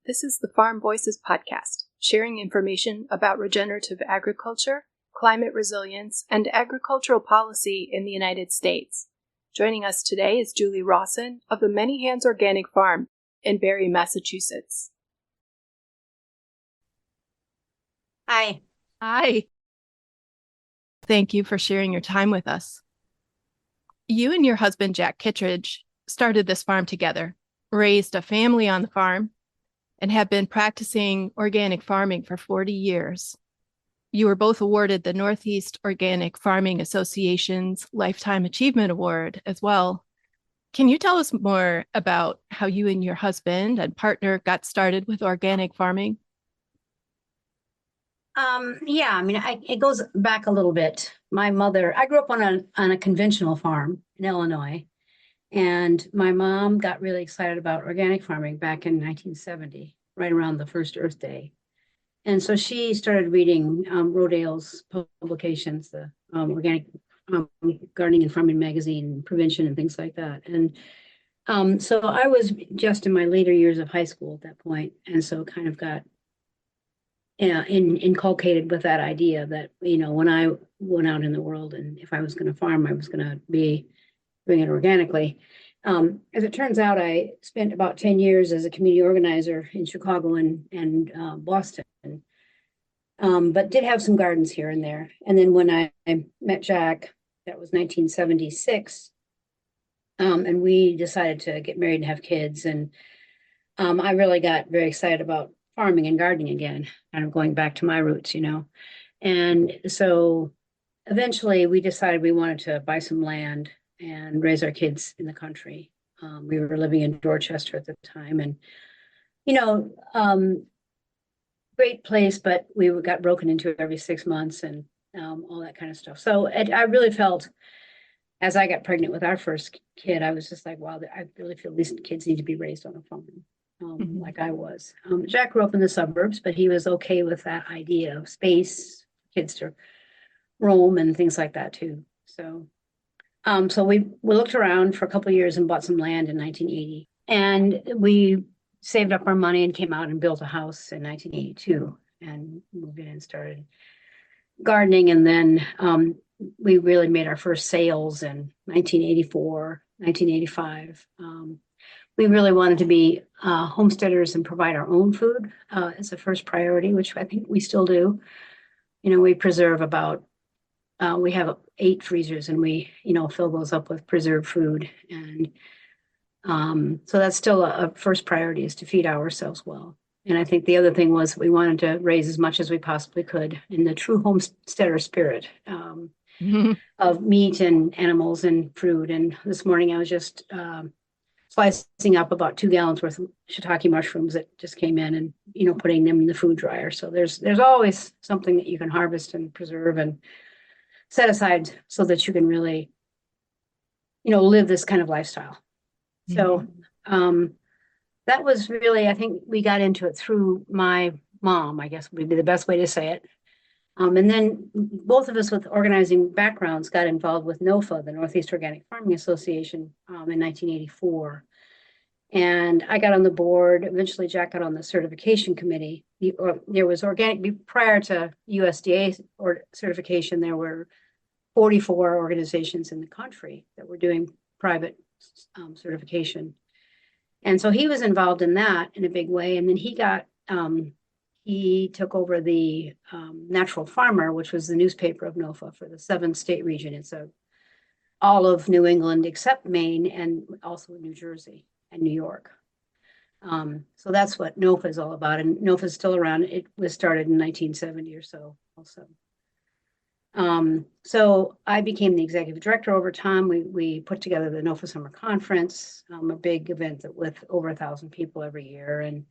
This is the Farm Voices podcast, sharing information about regenerative agriculture, climate resilience, and agricultural policy in the United States. Joining us today is Julie Rawson of the Many Hands Organic Farm in Barre, Massachusetts. Hi. Hi. Thank you for sharing your time with us. You and your husband, Jack Kittredge, started this farm together, raised a family on the farm, and have been practicing organic farming for 40 years. You were both awarded the Northeast Organic Farming Association's Lifetime Achievement Award as well. Can you tell us more about how you and your husband and partner got started with organic farming? It goes back a little bit. My mother, I grew up on a conventional farm in Illinois, and my mom got really excited about organic farming back in 1970, right around the first Earth Day. And so she started reading Rodale's publications, the Organic Gardening and Farming Magazine, Prevention and things like that. And so I was just in my later years of high school at that point, and so kind of got inculcated with that idea that, when I went out in the world and if I was going to farm, I was going to be doing it organically. As it turns out, I spent about 10 years as a community organizer in Chicago and Boston, but did have some gardens here and there. And then when I met Jack, that was 1976, and we decided to get married and have kids. And I really got very excited about farming and gardening again, kind of going back to my roots, And so eventually we decided we wanted to buy some land and raise our kids in the country. We were living in Dorchester at the time, and, great place, but we got broken into every 6 months and all that kind of stuff. So I really felt, as I got pregnant with our first kid, I was just like, wow, I really feel these kids need to be raised on a farm. Like I was. Jack grew up in the suburbs, but he was okay with that idea of space, kids to roam and things like that too. So we looked around for a couple of years and bought some land in 1980. And we saved up our money and came out and built a house in 1982 and moved in and started gardening. And then we really made our first sales in 1984, 1985. We really wanted to be homesteaders and provide our own food as a first priority, which I think we still do. We preserve we have 8 freezers, and we, fill those up with preserved food. And so that's still a first priority, is to feed ourselves well. And I think the other thing was we wanted to raise as much as we possibly could in the true homesteader spirit of meat and animals and fruit. And this morning I was just slicing up about 2 gallons worth of shiitake mushrooms that just came in and, putting them in the food dryer. So there's always something that you can harvest and preserve and set aside so that you can really, live this kind of lifestyle. So that was really, I think we got into it through my mom, I guess would be the best way to say it. And then both of us with organizing backgrounds got involved with NOFA, the Northeast Organic Farming Association, in 1984. And I got on the board. Eventually, Jack got on the certification committee. There was organic, prior to USDA certification, there were 44 organizations in the country that were doing private certification. And so he was involved in that in a big way. And then he took over the Natural Farmer, which was the newspaper of NOFA for the 7-state region. It's all of New England except Maine, and also New Jersey and New York. So that's what NOFA is all about. And NOFA is still around. It was started in 1970 or so also. So I became the executive director over time. We put together the NOFA Summer Conference, a big event with over 1,000 people every year. And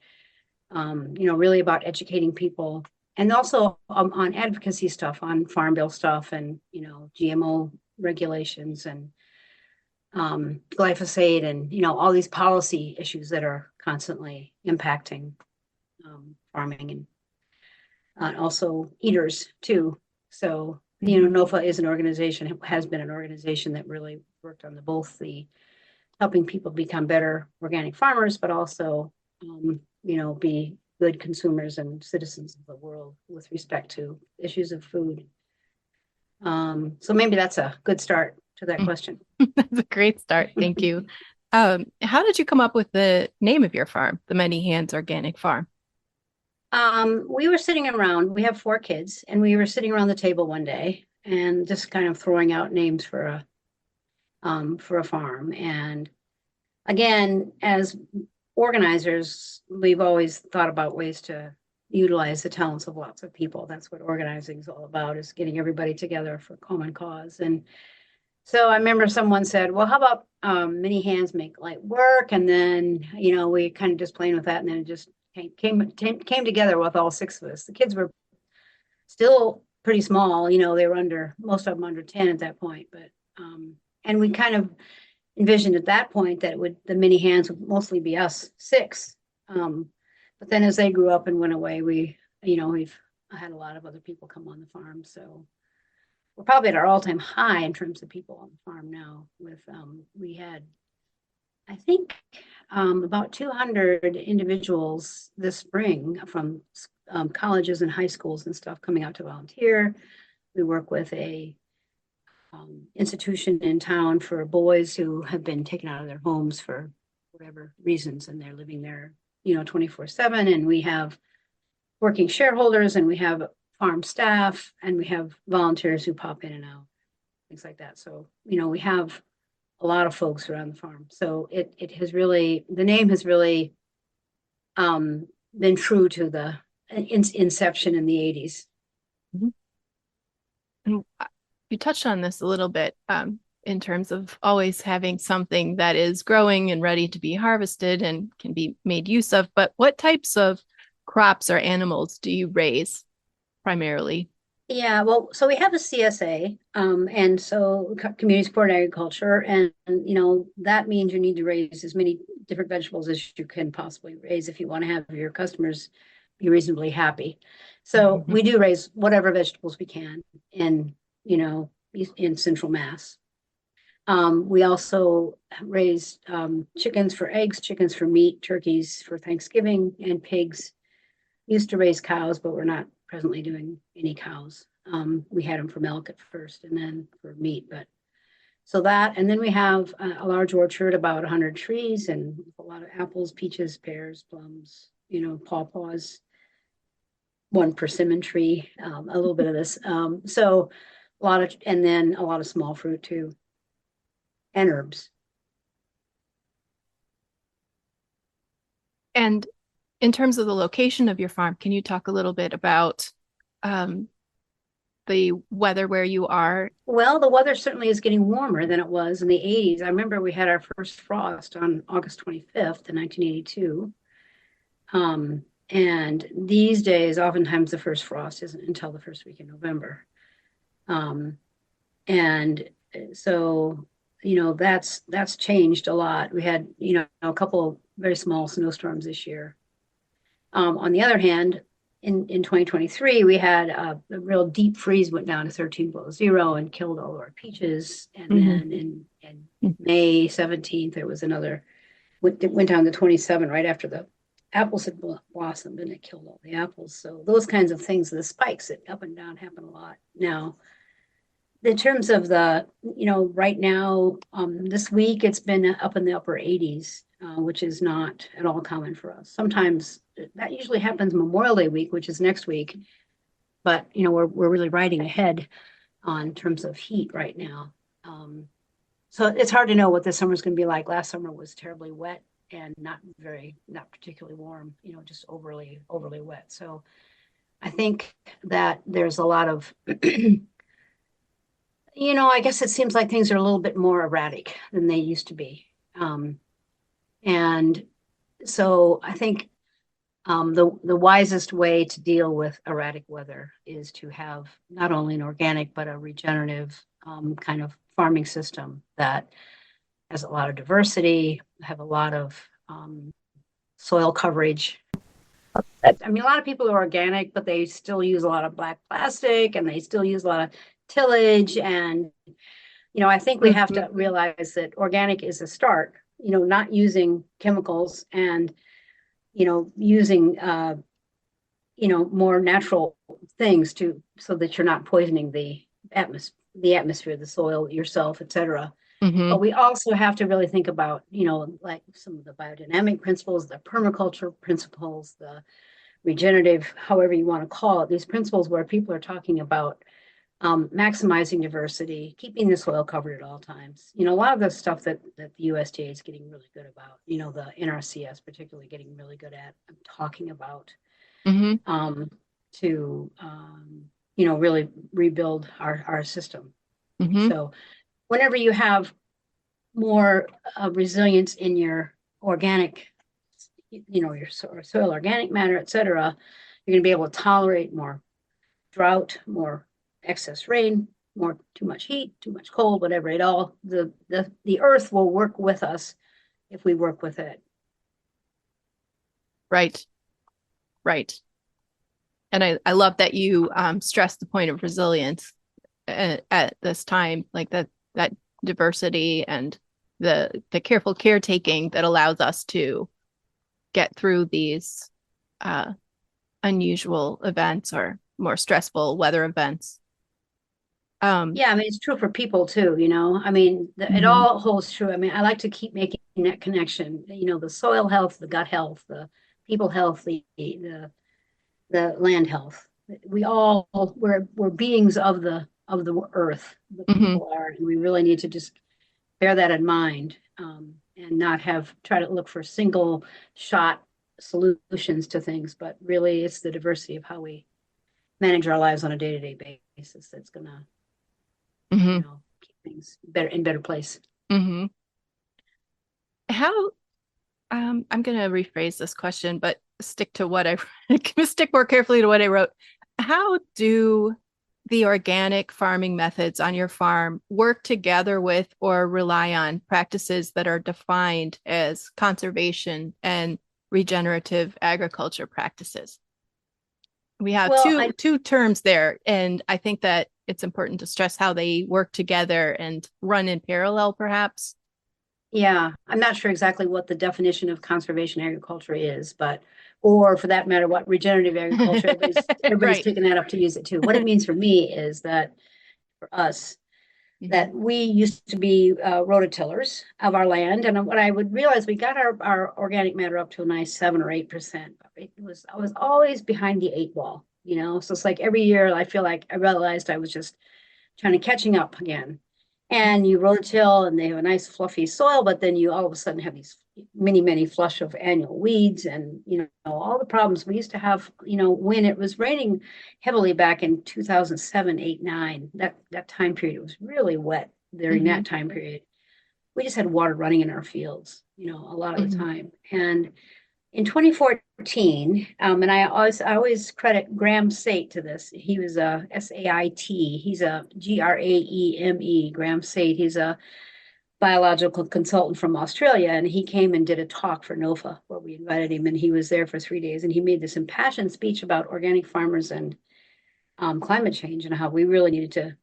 really about educating people, and also on advocacy stuff, on farm bill stuff, and, GMO regulations, and glyphosate, and, all these policy issues that are constantly impacting farming, and also eaters too. So, NOFA is an organization, has been an organization that really worked on both the helping people become better organic farmers, but also be good consumers and citizens of the world with respect to issues of food. So maybe that's a good start to that question. That's a great start. Thank you. How did you come up with the name of your farm, the Many Hands Organic Farm? We were sitting around, we have 4 kids, and we were sitting around the table one day and just kind of throwing out names for a farm. And again, as organizers, we've always thought about ways to utilize the talents of lots of people. That's what organizing is all about, is getting everybody together for a common cause. And so I remember someone said, well, how about many hands make light work? And then, we kind of just playing with that. And then it just came together with all 6 of us. The kids were still pretty small, they were most of them under 10 at that point. But, and we kind of envisioned at that point that the many hands would mostly be us 6. But then as they grew up and went away, we've had a lot of other people come on the farm. So we're probably at our all-time high in terms of people on the farm now. We had, I think, about 200 individuals this spring from colleges and high schools and stuff coming out to volunteer. We work with a institution in town for boys who have been taken out of their homes for whatever reasons, and they're living there 24/7. And we have working shareholders, and we have farm staff, and we have volunteers who pop in and out, things like that. So we have a lot of folks around the farm. So it has really, the name has really been true to the inception in the 80s. Mm-hmm. And you touched on this a little bit in terms of always having something that is growing and ready to be harvested and can be made use of. But what types of crops or animals do you raise primarily? Yeah, well, so we have a CSA, and so community supported agriculture, and that means you need to raise as many different vegetables as you can possibly raise if you want to have your customers be reasonably happy. So we do raise whatever vegetables we can in Central Mass. We also raise chickens for eggs, chickens for meat, turkeys for Thanksgiving, and pigs. Used to raise cows, but we're not presently doing any cows. We had them for milk at first and then for meat, but so that, and then we have a large orchard, about 100 trees, and a lot of apples, peaches, pears, plums, pawpaws, 1 persimmon tree, a little bit of this. So and then a lot of small fruit too, and herbs. And in terms of the location of your farm, can you talk a little bit about the weather where you are? Well, the weather certainly is getting warmer than it was in the 80s. I remember we had our first frost on August 25th in 1982. And these days, oftentimes the first frost isn't until the first week in November. And so, that's changed a lot. We had, a couple of very small snowstorms this year. On the other hand, in 2023, we had a real deep freeze, went down to 13 below zero and killed all of our peaches. And then in May 17th, there was another, went down to 27 right after the apples had blossomed, and it killed all the apples. So those kinds of things, the spikes that up and down happen a lot. Now, in terms of right now, this week, it's been up in the upper 80s, which is not at all common for us. Sometimes that usually happens Memorial Day week, which is next week. But, we're really riding ahead on terms of heat right now. So it's hard to know what this summer is going to be like. Last summer was terribly wet and not particularly warm, just overly wet. So I think that there's a lot of, I guess it seems like things are a little bit more erratic than they used to be. And so I think the wisest way to deal with erratic weather is to have not only an organic, but a regenerative kind of farming system that has a lot of diversity, have a lot of soil coverage. I mean, a lot of people are organic, but they still use a lot of black plastic, and they still use a lot of tillage. And, I think we have to realize that organic is a start, not using chemicals, and, using, more natural things so that you're not poisoning the atmosphere, the soil, yourself, etc. Mm-hmm. But we also have to really think about, like some of the biodynamic principles, the permaculture principles, the regenerative, however you want to call it, these principles where people are talking about maximizing diversity, keeping the soil covered at all times. A lot of the stuff that the USDA is getting really good about, the NRCS particularly getting really good at talking about Mm-hmm. to, really rebuild our system. Mm-hmm. So whenever you have more resilience in your organic, your soil organic matter, et cetera, you're going to be able to tolerate more drought, more excess rain, more too much heat, too much cold, whatever. The earth will work with us if we work with it. Right. Right. And I love that you stress the point of resilience at this time, like that diversity and the careful caretaking that allows us to get through these unusual events or more stressful weather events. Yeah, I mean, it's true for people too, I mean, it all holds true. I mean, I like to keep making that connection, the soil health, the gut health, the people health, the land health. We're beings of the earth, the people are, and we really need to just bear that in mind, and not try to look for single shot solutions to things, but really it's the diversity of how we manage our lives on a day-to-day basis that's gonna keep things in better place. How I'm going to rephrase this question, but stick more carefully to what I wrote. How do the organic farming methods on your farm work together with or rely on practices that are defined as conservation and regenerative agriculture practices? We have two terms there, and I think that it's important to stress how they work together and run in parallel, perhaps. Yeah, I'm not sure exactly what the definition of conservation agriculture is, or for that matter, what regenerative agriculture, everybody's Right. picking that up to use it too. What it means for me is that for us, that we used to be rototillers of our land. And what I would realize, we got our organic matter up to a nice 7 or 8%. I was always behind the 8 ball, so it's like every year I feel like I realized I was just catching up again. And you rototill and they have a nice fluffy soil, but then you all of a sudden have these many flush of annual weeds and, all the problems we used to have, when it was raining heavily back in 2007, 8, 9, that time period, it was really wet during that time period. We just had water running in our fields, a lot of the time. And in 2014, and I always credit Graham Sate to this. He was a SAIT. He's a GRAEME, Graham Sate. He's a biological consultant from Australia, and he came and did a talk for NOFA where we invited him, and he was there for 3 days, and he made this impassioned speech about organic farmers and climate change and how we really needed to,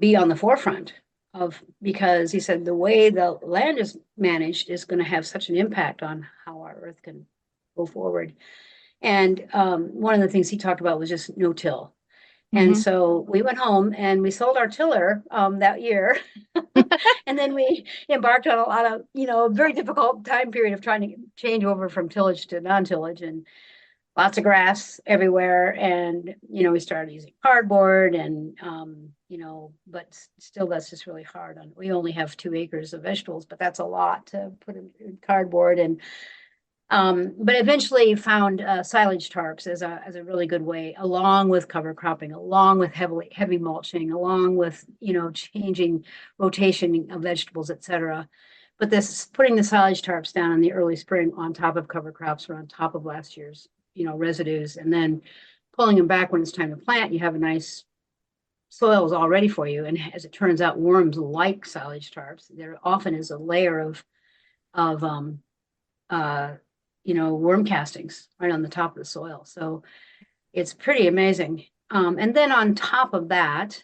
be on the forefront because he said the way the land is managed is going to have such an impact on how our earth can go forward. And one of the things he talked about was just no-till. And so we went home and we sold our tiller that year. And then we embarked on a lot of, a very difficult time period of trying to change over from tillage to non-tillage, and lots of grass everywhere. And, we started using cardboard and, but still that's just really hard. We only have 2 acres of vegetables, but that's a lot to put in cardboard. And, but eventually found silage tarps as a really good way, along with cover cropping, along with heavy mulching, along with, changing rotation of vegetables, et cetera. But this putting the silage tarps down in the early spring on top of cover crops or on top of last year's residues, and then pulling them back when it's time to plant, you have a nice soil is all ready for you. And as it turns out, worms like silage tarps. There often is a layer of worm castings right on the top of the soil. So it's pretty amazing. And then on top of that,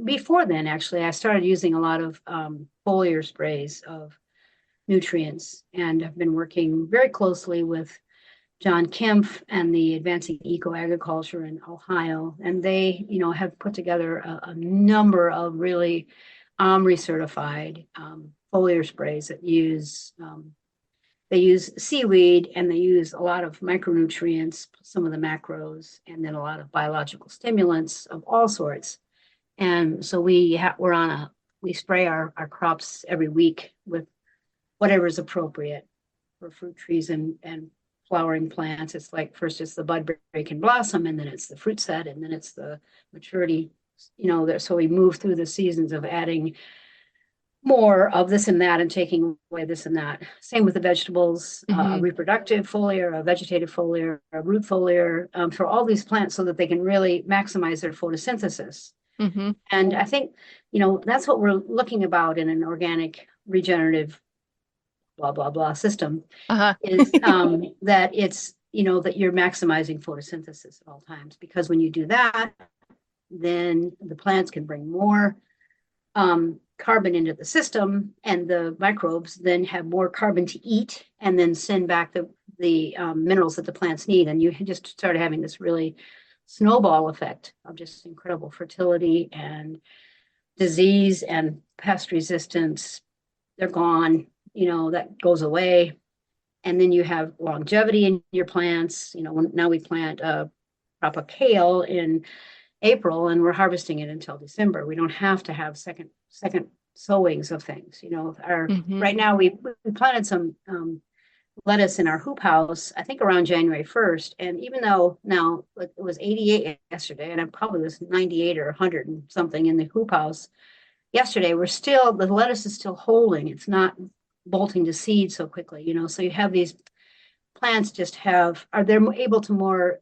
before then, actually, I started using a lot of foliar sprays of nutrients, and I've been working very closely with John Kempf and the Advancing Eco Agriculture in Ohio, and they, have put together a number of really OMRI certified foliar sprays that they use seaweed, and they use a lot of micronutrients, some of the macros, and then a lot of biological stimulants of all sorts. And so we spray our crops every week with whatever is appropriate for fruit trees and flowering plants. It's like first it's the bud break and blossom, and then it's the fruit set, and then it's the maturity. So we move through the seasons of adding more of this and that and taking away this and that. Same with the vegetables, a reproductive foliar, a vegetative foliar, a root foliar, for all these plants so that they can really maximize their photosynthesis. And I think, that's what we're looking about in an organic regenerative blah, blah, blah system is that it's, that you're maximizing photosynthesis at all times, because when you do that, then the plants can bring more carbon into the system, and the microbes then have more carbon to eat and then send back the minerals that the plants need. And you just start having this really snowball effect of just incredible fertility and disease and pest resistance. They're gone, that goes away. And then you have longevity in your plants. Now we plant a crop of kale in April, and we're harvesting it until December. We don't have to have second sowings of things. Right now we planted some lettuce in our hoop house, I think around January 1st. And even though now it was 88 yesterday, and it probably was 98 or 100 and something in the hoop house yesterday, the lettuce is still holding. It's not bolting to seed so quickly, so you have these plants they're able to more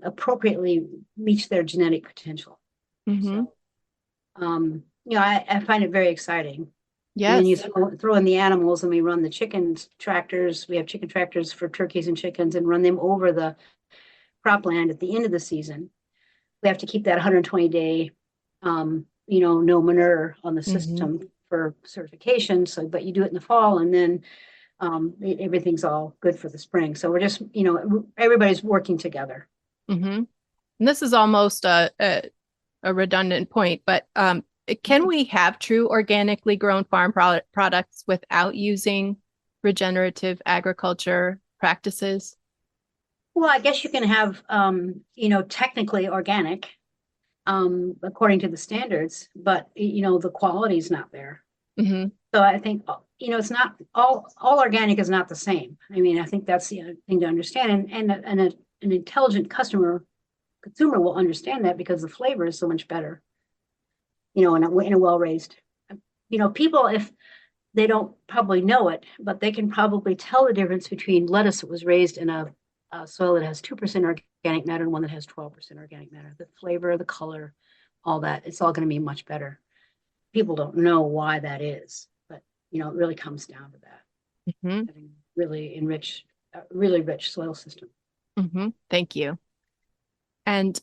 appropriately reach their genetic potential. So, I find it very exciting. Yes. And then you throw in the animals, and we run the chicken tractors. We have chicken tractors for turkeys and chickens, and run them over the cropland at the end of the season. We have to keep that 120-day, no manure on the system for certification. So, but you do it in the fall, and then everything's all good for the spring. So we're just, everybody's working together. And this is almost a redundant point, but can we have true organically grown farm products without using regenerative agriculture practices? Well, I guess you can have, technically organic, according to the standards, but, the quality is not there. So I think, it's not all organic is not the same. I mean, I think that's the thing to understand. And an intelligent consumer will understand that, because the flavor is so much better, in a well-raised, people, if they don't probably know it, but they can probably tell the difference between lettuce that was raised in a soil that has 2% organic matter and one that has 12% organic matter. The flavor, the color, all that, it's all going to be much better. People don't know why that is, but, it really comes down to that. Having really rich soil system. Thank you. And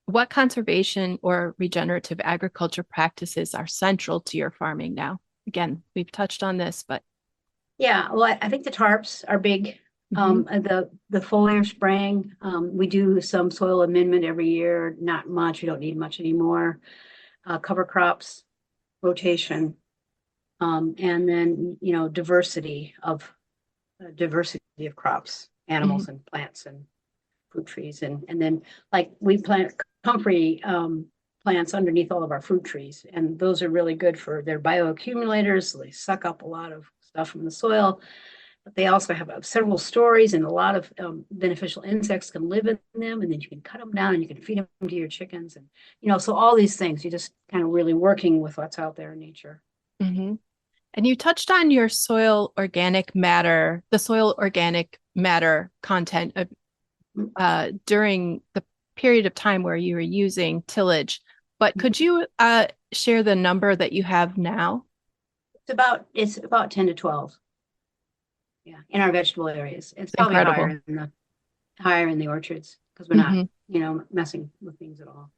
what conservation or regenerative agriculture practices are central to your farming now? Again, we've touched on this, but. Yeah, well, I think the tarps are big. The foliar spraying, we do some soil amendment every year, not much. We don't need much anymore. Cover crops, rotation, and then, diversity of crops, animals and plants and fruit trees. And then, like, we plant comfrey plants underneath all of our fruit trees. And those are really good for their bioaccumulators. So they suck up a lot of stuff from the soil. But they also have several stories, and a lot of beneficial insects can live in them. And then you can cut them down and you can feed them to your chickens. And, so all these things, you just kind of really working with what's out there in nature. And you touched on your soil organic matter content during the period of time where you were using tillage. But could you share the number that you have now? It's about 10 to 12. Yeah, in our vegetable areas. It's probably higher in the orchards, because we're not, messing with things at all.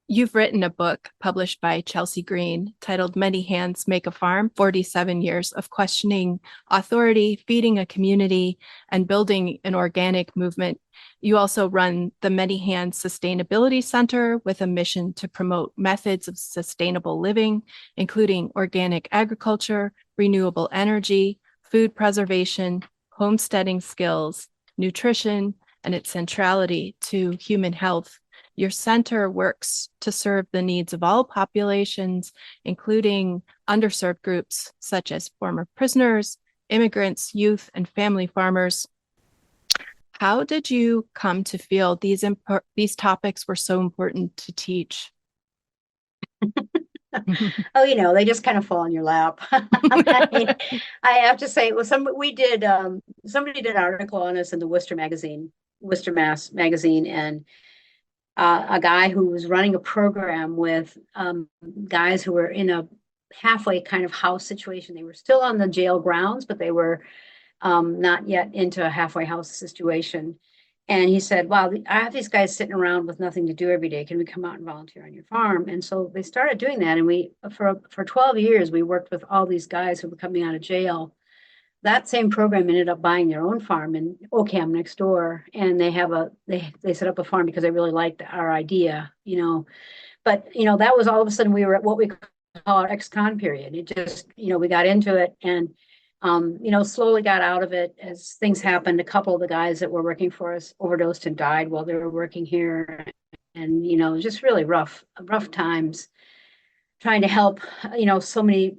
You've written a book published by Chelsea Green titled Many Hands Make a Farm, 47 Years of Questioning Authority, Feeding a Community, and Building an Organic Movement. You also run the Many Hands Sustainability Center with a mission to promote methods of sustainable living, including organic agriculture, renewable energy, food preservation, homesteading skills, nutrition, and its centrality to human health. Your center works to serve the needs of all populations, including underserved groups such as former prisoners, immigrants, youth, and family farmers. How did you come to feel these topics were so important to teach? Oh, they just kind of fall in your lap. I mean, I have to say, somebody did an article on us in the Worcester Mass magazine, and a guy who was running a program with guys who were in a halfway kind of house situation. They were still on the jail grounds, but they were not yet into a halfway house situation. And he said, wow, I have these guys sitting around with nothing to do every day. Can we come out and volunteer on your farm? And so they started doing that. And for 12 years, we worked with all these guys who were coming out of jail. That same program ended up buying their own farm in Ocam next door. And they set up a farm because they really liked our idea, But, that was all of a sudden we were at what we call our ex-con period. It just, we got into it and slowly got out of it as things happened. A couple of the guys that were working for us overdosed and died while they were working here. And, just really rough times trying to help, so many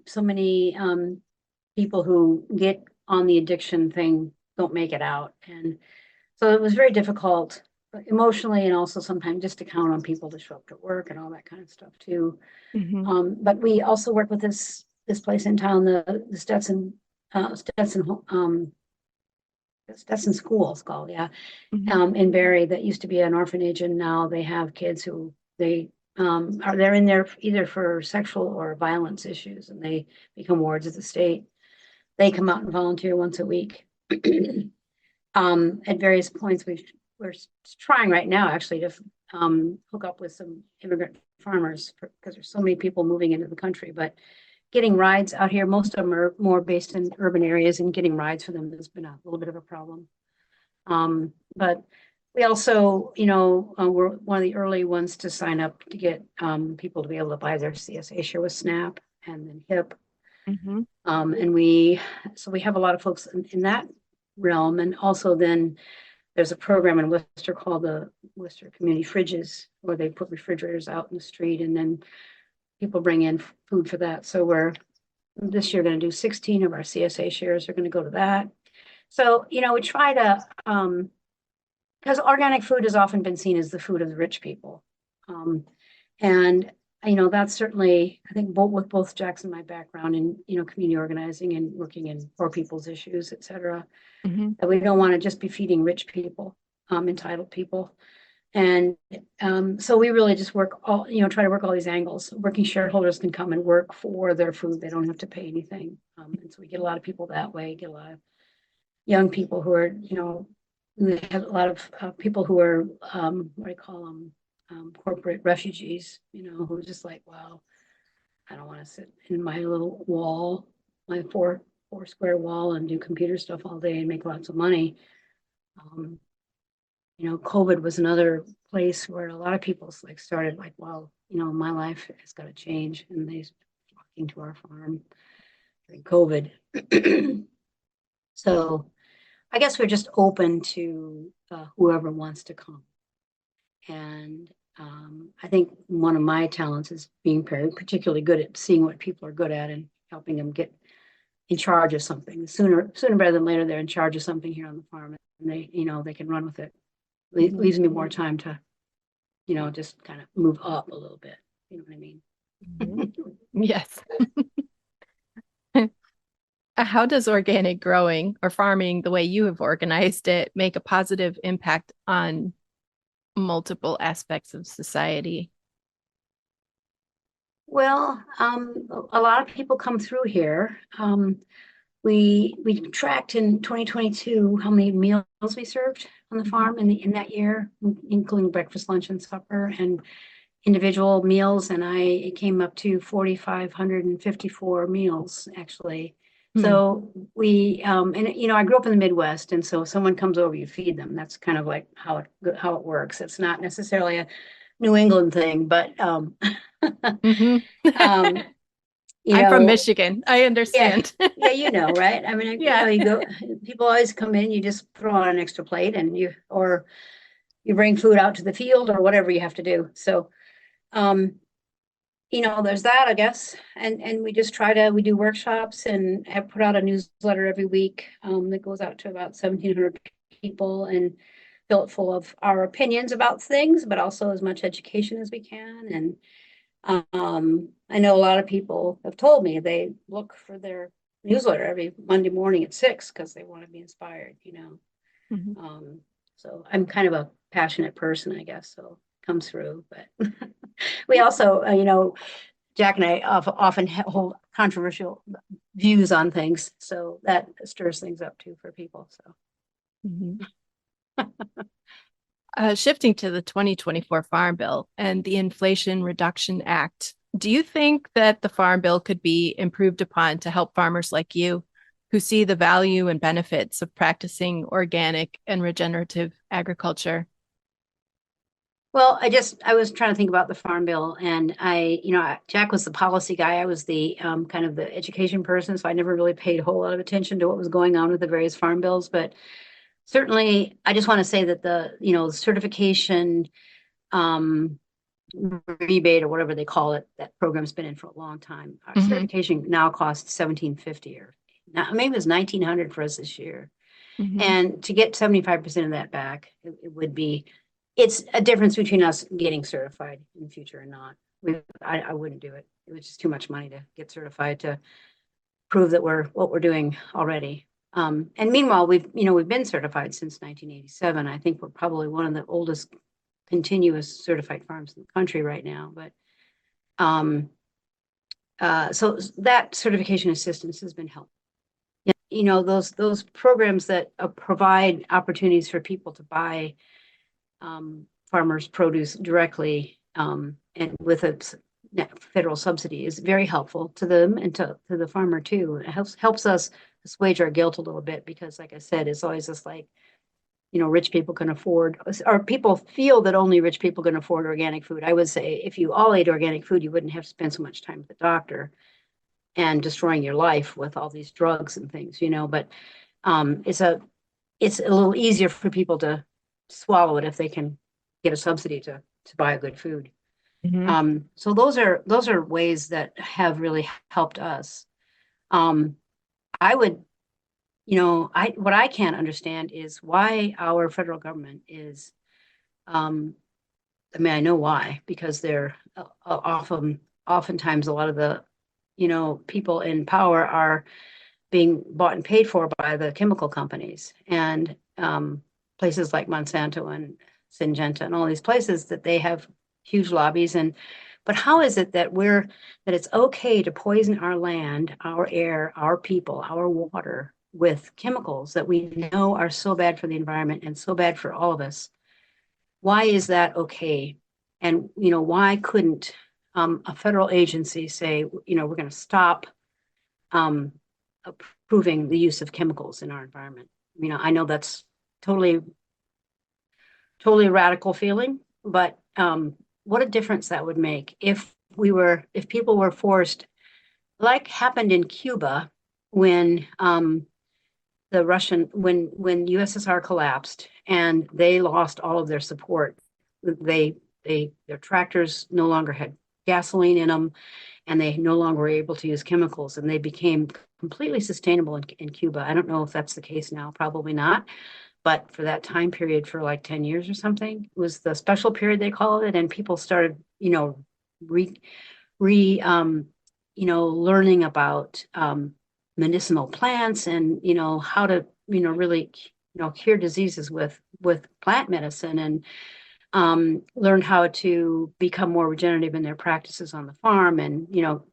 people who get on the addiction thing don't make it out. And so it was very difficult emotionally, and also sometimes just to count on people to show up to work and all that kind of stuff too. Mm-hmm. But we also work with this place in town, the Stetson School, it's called, yeah. Mm-hmm. In Barre, that used to be an orphanage, and now they have kids who they're in there either for sexual or violence issues, and they become wards of the state. They come out and volunteer once a week. At various points, we're trying right now actually to hook up with some immigrant farmers because there's so many people moving into the country, but getting rides out here, most of them are more based in urban areas, and getting rides for them has been a little bit of a problem. But we also, we're one of the early ones to sign up to get people to be able to buy their CSA share with SNAP and then HIP. Mm-hmm. And we have a lot of folks in that realm. And also then there's a program in Worcester called the Worcester Community Fridges, where they put refrigerators out in the street, and then people bring in food for that. So we're this year going to do 16 of our CSA shares are going to go to that. So, we try to, because organic food has often been seen as the food of the rich people. And that's certainly, I think, with both Jack's and my background in, community organizing and working in poor people's issues, et cetera, Mm-hmm. that we don't want to just be feeding rich people, entitled people. And so we really just work try to work all these angles. Working shareholders can come and work for their food. They don't have to pay anything. And so we get a lot of people that way, get a lot of young people who are, we have a lot of people who are, what do you call them? Corporate refugees, who are just like, wow, I don't want to sit in my little wall, my four square wall, and do computer stuff all day and make lots of money. COVID was another place where a lot of people started wow, my life has got to change, and they walking to our farm during COVID. So I guess we're just open to whoever wants to come. And I think one of my talents is being particularly good at seeing what people are good at and helping them get in charge of something. Sooner rather than later, they're in charge of something here on the farm, and they can run with it. Leaves me more time to, just kind of move up a little bit. You know what I mean? Mm-hmm. Yes. How does organic growing or farming, the way you have organized it, make a positive impact on multiple aspects of society? Well, a lot of people come through here. We tracked in 2022 how many meals we served on the farm in that year, including breakfast, lunch, and supper. And individual meals, and it came up to 4,554 meals, actually. So we, and you know, I grew up in the Midwest, and so if someone comes over, you feed them. That's kind of like how it works. It's not necessarily a New England thing, but Mhm. you I'm from know, Michigan. I understand. yeah, you know, right? I mean, you know, Yeah. you go, people always come in, you just throw on an extra plate, and or you bring food out to the field or whatever you have to do. So, you know, there's that, I guess. And we just we do workshops and have put out a newsletter every week that goes out to about 1,700 people and fill it full of our opinions about things, but also as much education as we can. And I know a lot of people have told me they look for their newsletter every Monday morning at 6 because they want to be inspired, you know. Mhm. So I'm kind of a passionate person, I guess, so it comes through. But we also, you know, Jack and I often hold controversial views on things, so that stirs things up too for people. So Mhm. Shifting to the 2024 Farm Bill and the Inflation Reduction Act, do you think that the Farm Bill could be improved upon to help farmers like you who see the value and benefits of practicing organic and regenerative agriculture? well, I was trying to think about the Farm Bill, and you know, Jack was the policy guy. I was the kind of the education person, so I never really paid a whole lot of attention to what was going on with the various farm bills. But certainly, I just want to say that you know, certification um, rebate or whatever they call it, that program's been in for a long time. Our certification now costs $1,750 or now, maybe it was $1,900 for us this year. And to get 75% of that back, it would be, it's a difference between us getting certified in the future or not. I wouldn't do it. It was just too much money to get certified to prove that what we're doing already. And meanwhile, we've been certified since 1987. I think we're probably one of the oldest continuous certified farms in the country right now. But so that certification assistance has been helpful. You know, those programs that provide opportunities for people to buy farmers' produce directly and with a federal subsidy is very helpful to them and to the farmer too. It helps us assuage our guilt a little bit because, like I said, it's always just like, you know, rich people can afford, or people feel that only rich people can afford organic food. I would say if you all ate organic food, you wouldn't have to spend so much time at the doctor and destroying your life with all these drugs and things, you know. But it's a little easier for people to swallow it if they can get a subsidy to buy a good food. So those are ways that have really helped us. I would, you know, what I can't understand is why our federal government is, I mean, I know why, because they're oftentimes a lot of the, you know, people in power are being bought and paid for by the chemical companies and places like Monsanto and Syngenta and all these places that they have huge lobbies. But how is it that it's okay to poison our land, our air, our people, our water with chemicals that we know are so bad for the environment and so bad for all of us? Why is that okay? And, you know, why couldn't a federal agency say, you know, we're going to stop approving the use of chemicals in our environment? You know, I know that's totally radical feeling, but what a difference that would make if people were forced, like happened in Cuba when when USSR collapsed and they lost all of their support. Their tractors no longer had gasoline in them, and they no longer were able to use chemicals, and they became completely sustainable in Cuba. I don't know if that's the case now, probably not. But for that time period, for like 10 years or something, it was the special period they called it, and people started, you know, you know, learning about medicinal plants and, you know, how to, you know, really, you know, cure diseases with plant medicine, and learned how to become more regenerative in their practices on the farm, and, you know,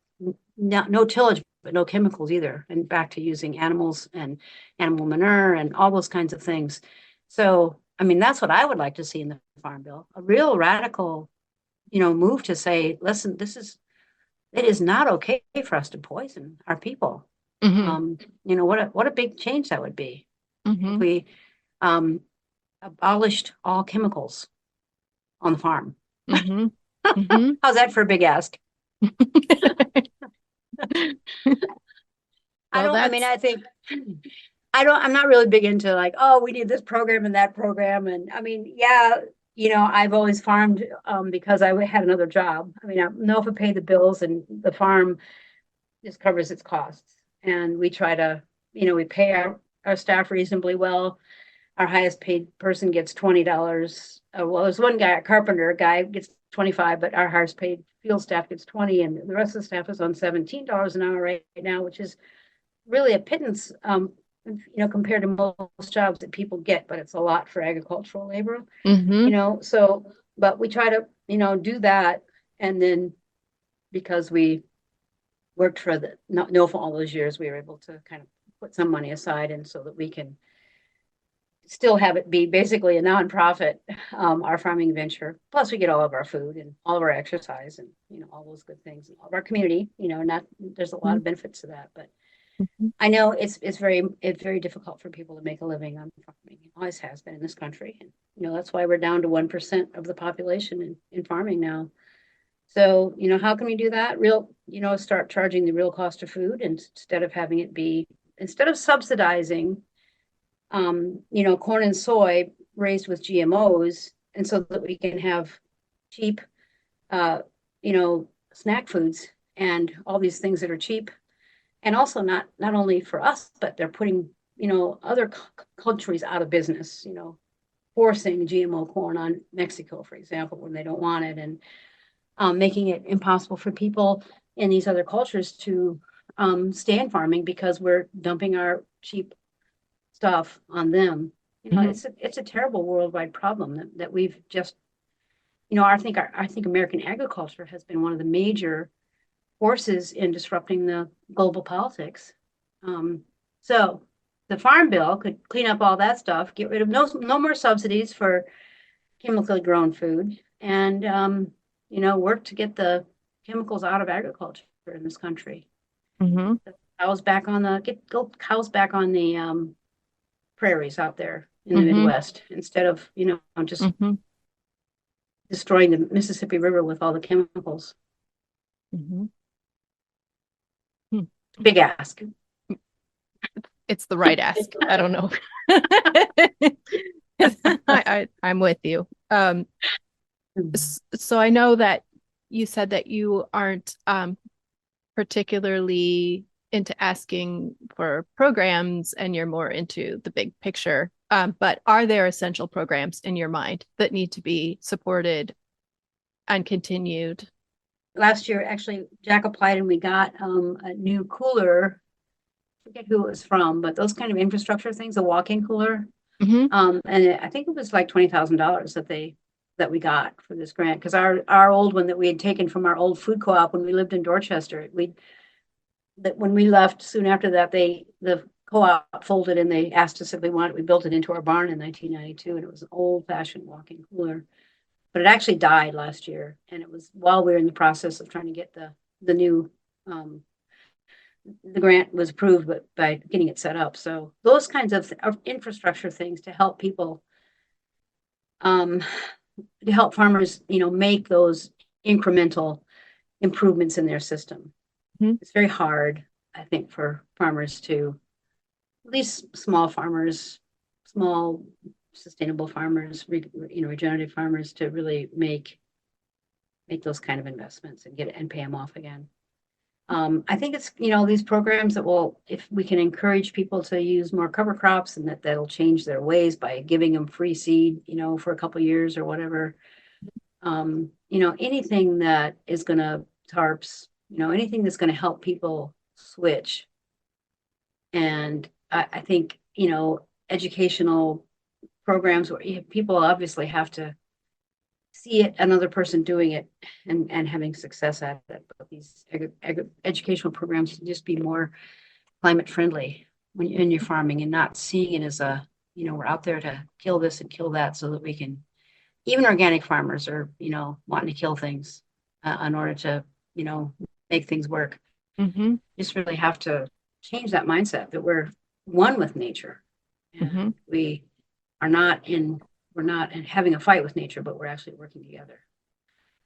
no tillage, but no chemicals either, and back to using animals and animal manure and all those kinds of things. So, I mean, that's what I would like to see in the Farm Bill, a real radical move to say, listen, it is not okay for us to poison our people. Mhm. What a big change that would be if Mhm. we abolished all chemicals on the farm. Mhm. Mhm. How's that for a big ask? Well, I think I'm not really big into like, oh, we need this program and that program. And I mean, yeah, I've always farmed because I had another job. I mean, I know if I pay the bills and the farm just covers its costs. And we try to, we pay our staff reasonably well. Our highest paid person gets $20. Well, there's one guy, a carpenter guy, gets 25, but our highest paid field staff gets 20, and the rest of the staff is on $17 an hour right now, which is really a pittance, compared to most jobs that people get, but it's a lot for agricultural labor, Mhm. So, but we try to, do that, and then because we worked for the no for all those years, we were able to kind of put some money aside, and so that we can still have it be basically a nonprofit, our farming venture. Plus, we get all of our food and all of our exercise and all those good things, and all of our community. Not there's a lot of benefits to that, but Mhm. I know it's very difficult for people to make a living on farming. It always has been in this country, and that's why we're down to 1% of the population in farming now. So how can we do that? Start charging the real cost of food instead of subsidizing corn and soy raised with GMOs, and so that we can have cheap, uh, snack foods and all these things that are cheap, and also not only for us, but they're putting other countries out of business. Forcing GMO corn on Mexico, for example, when they don't want it, and making it impossible for people in these other cultures to stay in farming because we're dumping our cheap stuff on them. Mhm. It's a terrible worldwide problem that we've just, I think American agriculture has been one of the major forces in disrupting the global politics. So the farm bill could clean up all that stuff, get rid of no more subsidies for chemically grown food, and work to get the chemicals out of agriculture in this country. Mhm. Get cows back on the prairies out there in the Mhm. Midwest instead of just Mhm. destroying the Mississippi River with all the chemicals. Mhm. Hmm. Big ask. It's the right ask. I don't know. I'm with you. So I know that you said that you aren't particularly into asking for programs and you're more into the big picture. But are there essential programs in your mind that need to be supported and continued? Last year, actually, Jack applied and we got a new cooler. I forget who it was from, but those kind of infrastructure things, a walk-in cooler. Mhm. And I think it was like $20,000 that we got for this grant, because our old one that we had taken from our old food co-op when we lived in Dorchester, when we left soon after that, the co-op folded and they asked us if we wanted. We built it into our barn in 1992, and it was an old-fashioned walk-in cooler. But it actually died last year, and it was while we were in the process of trying to get the new the grant was approved, but by getting it set up. So those kinds of infrastructure things to help people, um, to help farmers, make those incremental improvements in their system. Mhm. It's very hard, I think, for farmers to, at least small farmers, small sustainable farmers, regenerative farmers, to really make those kind of investments and pay them off again. I think it's, these programs that will, if we can encourage people to use more cover crops, and that'll change their ways by giving them free seed, for a couple of years or whatever. Anything that is going to tarps, anything that's going to help people switch. And I think, educational programs where people obviously have to see it, another person doing it, and having success at it. But these educational programs can just be more climate friendly when you're in your farming, and not seeing it as we're out there to kill this and kill that so that we can even organic farmers are, wanting to kill things in order to, make things work. Mm-hmm. Just really have to change that mindset that we're one with nature, and Mm-hmm. we're not having a fight with nature, but we're actually working together.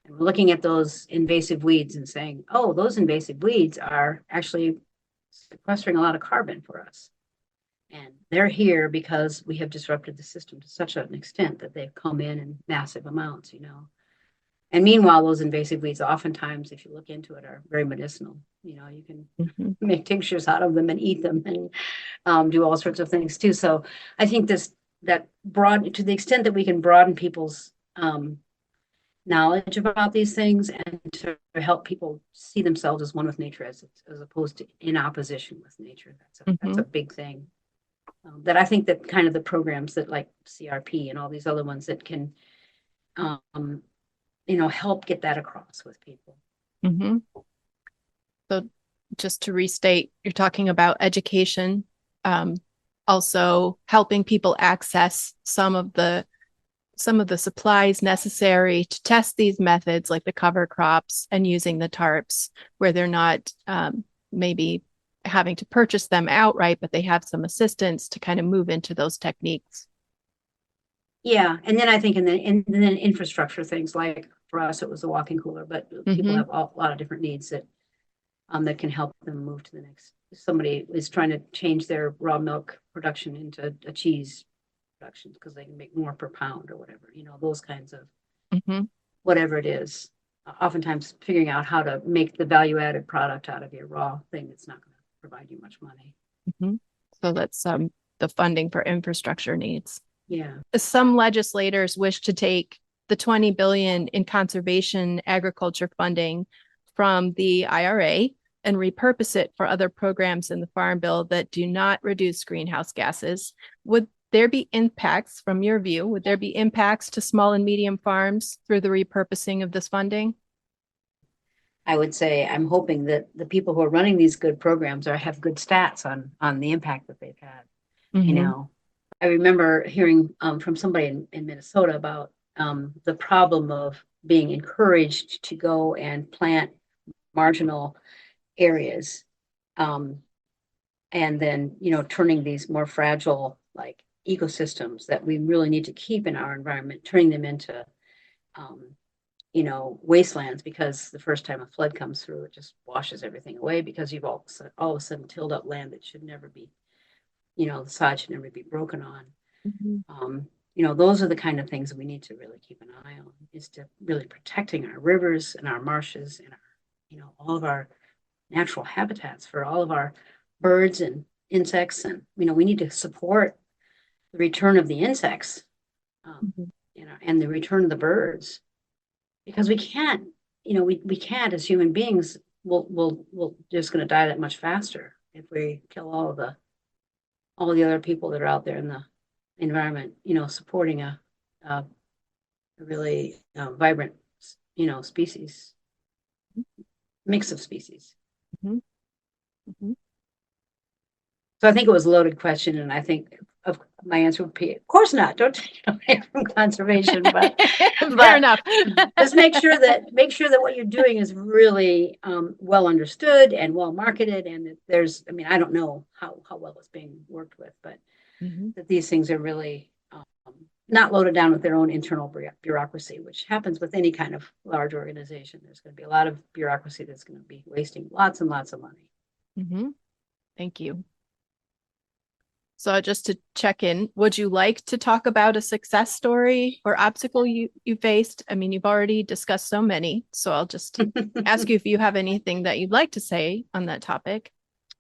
And we're looking at those invasive weeds and saying, oh, those invasive weeds are actually sequestering a lot of carbon for us. And they're here because we have disrupted the system to such an extent that they've come in massive amounts, And meanwhile, those invasive weeds, oftentimes, if you look into it, are very medicinal. You can Mm-hmm. make tinctures out of them and eat them and do all sorts of things too. So I think that to the extent that we can broaden people's knowledge about these things and to help people see themselves as one with nature as opposed to in opposition with nature, that's a big thing. That I think that kind of the programs that like CRP and all these other ones that can, help get that across with people. Mm-hmm. So just to restate, you're talking about education, also helping people access some of the supplies necessary to test these methods, like the cover crops and using the tarps, where they're not maybe having to purchase them outright, but they have some assistance to kind of move into those techniques. Yeah, and then I think, and then infrastructure things, like for us it was a walk-in cooler, but people have a lot of different needs that can help them move to the next. Somebody is trying to change their raw milk production into a cheese production because they can make more per pound or whatever, those kinds of whatever it is. Oftentimes figuring out how to make the value-added product out of your raw thing that's not going to provide you much money. So that's the funding for infrastructure needs. Yeah. Some legislators wish to take the $20 billion in conservation agriculture funding from the IRA and repurpose it for other programs in the Farm Bill that do not reduce greenhouse gases. Would there be impacts, from your view, would there be impacts to small and medium farms through the repurposing of this funding? I would say I'm hoping that the people who are running these good programs have good stats on the impact that they've had. I remember hearing from somebody in Minnesota about the problem of being encouraged to go and plant marginal areas, and then turning these more fragile like ecosystems that we really need to keep in our environment, turning them into wastelands, because the first time a flood comes through, it just washes everything away because you've all of a sudden tilled up land that should never be, the sod should never be broken on. Those are the kind of things that we need to really keep an eye on, is to really protecting our rivers and our marshes and our, all of our natural habitats for all of our birds and insects. And, we need to support the return of the insects, and the return of the birds, because we can't, we can't as human beings, we'll just going to die that much faster if we kill all the other people that are out there in the environment, supporting a really vibrant, species, mix of species. So I think it was a loaded question, and I think my answer would be, of course not. Don't take it away from conservation, but fair enough. Just make sure that what you're doing is really well understood and well marketed, and that there's, I don't know how well it's being worked with, but that these things are really not loaded down with their own internal bureaucracy, which happens with any kind of large organization. There's going to be a lot of bureaucracy that's going to be wasting lots and lots of money. Thank you. So just to check in, would you like to talk about a success story or obstacle you faced? You've already discussed so many, so I'll just ask you if you have anything that you'd like to say on that topic.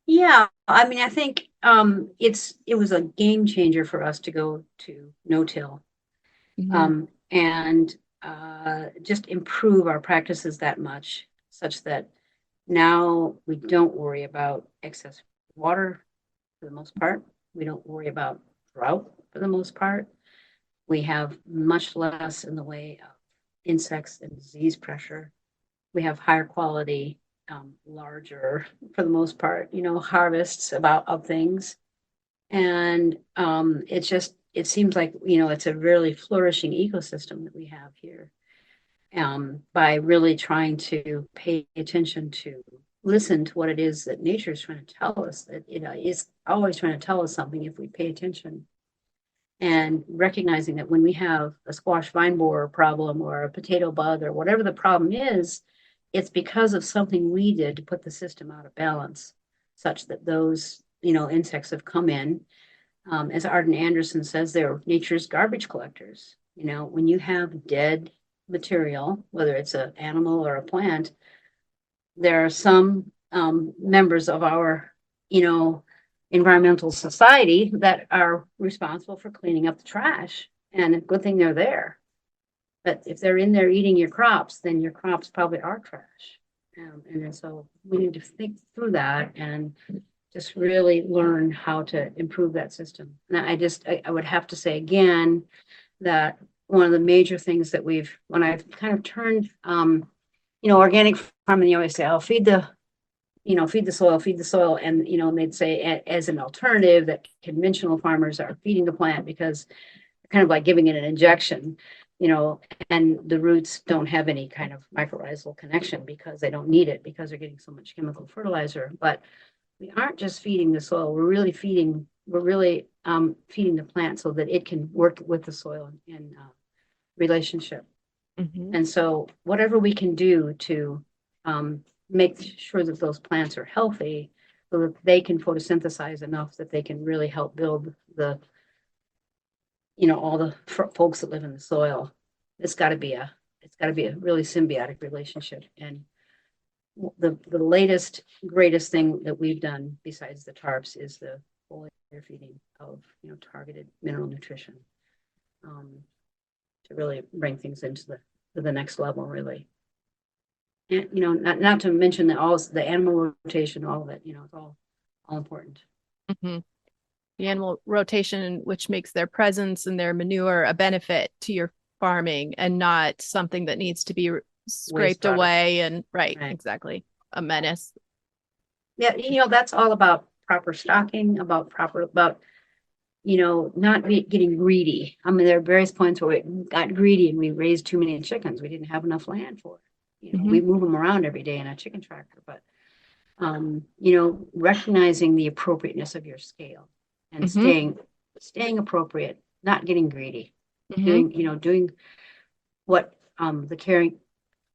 Yeah, I think it was a game changer for us to go to no-till, and just improve our practices that much, such that now we don't worry about excess water for the most part. We don't worry about drought for the most part. We have much less in the way of insects and disease pressure. We have higher quality, larger, for the most part, harvests of things. And it's just, it seems like, it's a really flourishing ecosystem that we have here. By really trying to pay attention to listen to what it is that nature is trying to tell us, that it's always trying to tell us something if we pay attention, and recognizing that when we have a squash vine borer problem or a potato bug or whatever the problem is, it's because of something we did to put the system out of balance, such that those insects have come in. As Arden Anderson says, they're nature's garbage collectors. When you have dead material, whether it's an animal or a plant, there are some members of our, environmental society that are responsible for cleaning up the trash. And a good thing they're there. But if they're in there eating your crops, then your crops probably are trash. And so we need to think through that and just really learn how to improve that system. And I would have to say again that one of the major things that when I've kind of turned, organic farming, you always say, I'll feed the soil. And, they'd say as an alternative that conventional farmers are feeding the plant because they're kind of like giving it an injection, and the roots don't have any kind of mycorrhizal connection because they don't need it because they're getting so much chemical fertilizer. But we aren't just feeding the soil. We're really feeding the plant so that it can work with the soil in relationship. Mm-hmm. And so whatever we can do to make sure that those plants are healthy so that they can photosynthesize enough that they can really help build all the folks that live in the soil. It's got to be a really symbiotic relationship. And the latest, greatest thing that we've done besides the tarps is the foliar feeding of, targeted mineral nutrition to really bring things into the next level, really. And, not to mention that all the animal rotation, all of it, it's all important. Mm-hmm. The animal rotation, which makes their presence and their manure a benefit to your farming and not something that needs to be scraped away and right, exactly, a menace. Yeah, that's all about proper stocking, about not getting greedy. I mean, there are various points where we got greedy and we raised too many chickens. We didn't have enough land for it. We move them around every day in a chicken tractor, but recognizing the appropriateness of your scale and staying appropriate, not getting greedy, doing what the carrying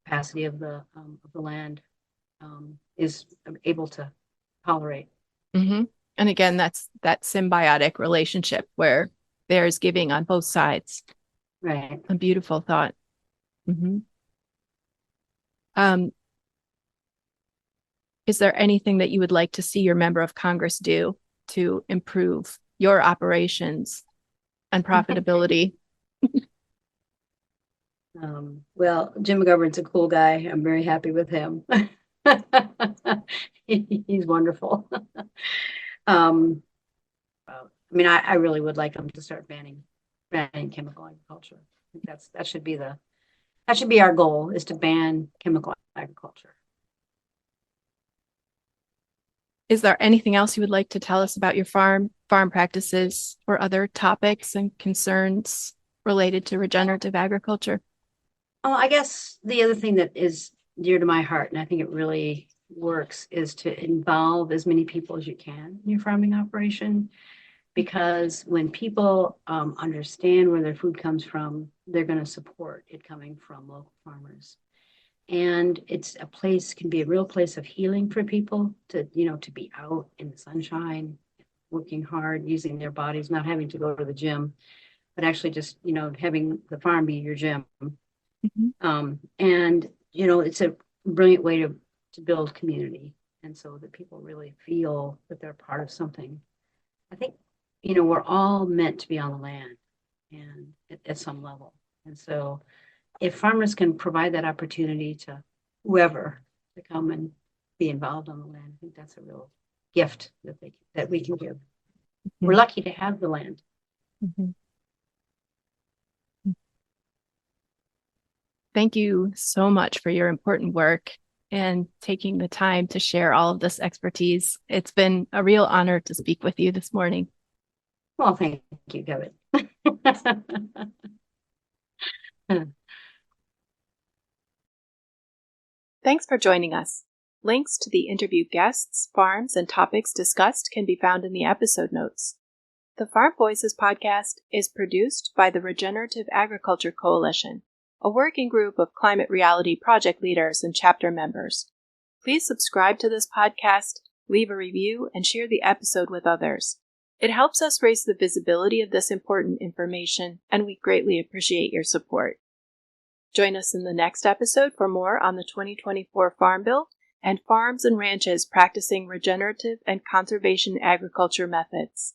capacity of the land is able to tolerate. Mm-hmm. And again, that's that symbiotic relationship where there's giving on both sides. Right. A beautiful thought. Mm-hmm. Is there anything that you would like to see your member of Congress do to improve your operations and profitability? Well, Jim McGovern's a cool guy. I'm very happy with him. He's wonderful. I really would like him to start banning chemical agriculture. I think that should be our goal, is to ban chemical agriculture. Is there anything else you would like to tell us about your farm practices, or other topics and concerns related to regenerative agriculture? Oh, I guess the other thing that is dear to my heart, and I think it really works, is to involve as many people as you can in your farming operation. Because when people understand where their food comes from, they're going to support it coming from local farmers. And can be a real place of healing for people to be out in the sunshine, working hard, using their bodies, not having to go to the gym, but actually just, having the farm be your gym. Mm-hmm. And, it's a brilliant way to build community. And so that people really feel that they're part of something. I think, we're all meant to be on the land and at some level. And so if farmers can provide that opportunity to whoever to come and be involved on the land, I think that's a real gift that we can give. Mm-hmm. We're lucky to have the land. Mm-hmm. Thank you so much for your important work and taking the time to share all of this expertise. It's been a real honor to speak with you this morning. Well, thank you, Kevin. Thanks for joining us. Links to the interviewed guests, farms, and topics discussed can be found in the episode notes. The Farm Voices podcast is produced by the Regenerative Agriculture Coalition, a working group of climate reality project leaders and chapter members. Please subscribe to this podcast, leave a review, and share the episode with others. It helps us raise the visibility of this important information, and we greatly appreciate your support. Join us in the next episode for more on the 2024 Farm Bill and farms and ranches practicing regenerative and conservation agriculture methods.